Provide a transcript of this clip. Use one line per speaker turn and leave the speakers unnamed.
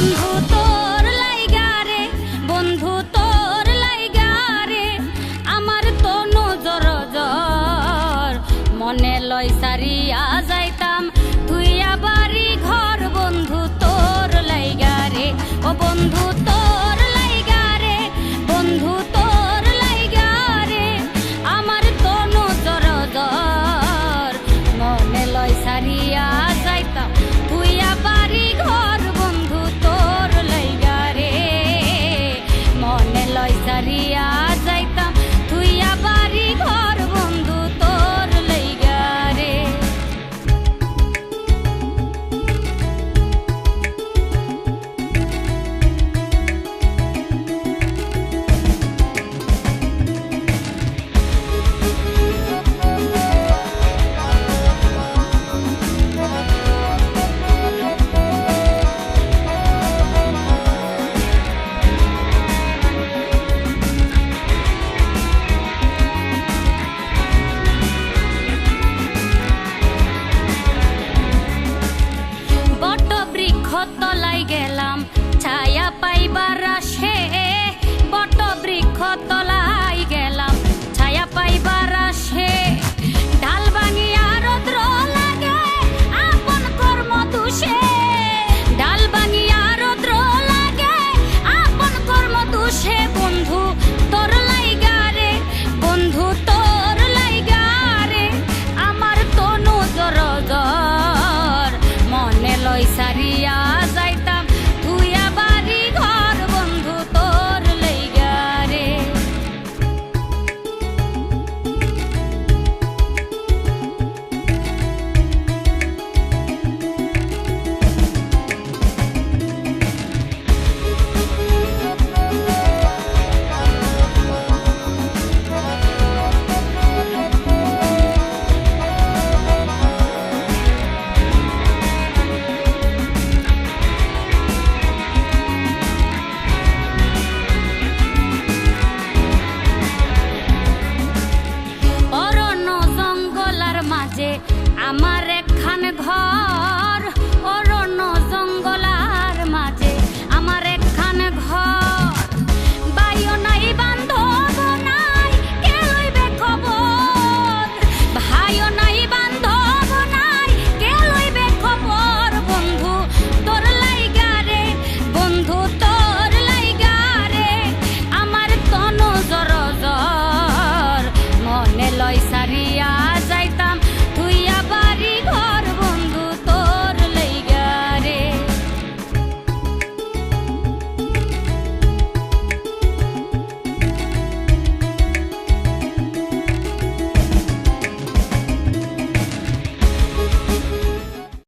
বন্ধু তোর লাইগা রে, বন্ধু তোর লাইগা রে, আমার তো নজর জ্বর, মনে লয় সারিয়া যাইতাম তুইয়া বাড়ি ঘর। বন্ধু তোর লাইগা রে, ও বন্ধু তোর লাইগা রে, বন্ধু তোর লাইগা রে, আমার তো নজর জ্বর, মনে লয় সারিয়া যাইতাম তুইয়া বাড়ি ঘর। বন্ধু তোর লাইগা রে, মনে লয় সারিয়া যাইতাম তুইয়া বাড়ি ঘর। বন্ধু তোর লাইগা রে। তলায় গেলাম ছায়া পাইবার আসে, বট বৃক্ষ তলায় গেলাম ছায়া পাইবার আসে, ঢাল ভাঙিয়া রৌদ্র লাগে আপন কর্ম দোষে, ঢাল ভাঙিয়া রৌদ্র লাগে আপন কর্ম দোষে। বন্ধু তোর লাইগা রে, বন্ধু তোর লাইগা রে, আমার তো নজর জ্বর, মনে লয় সারিয়া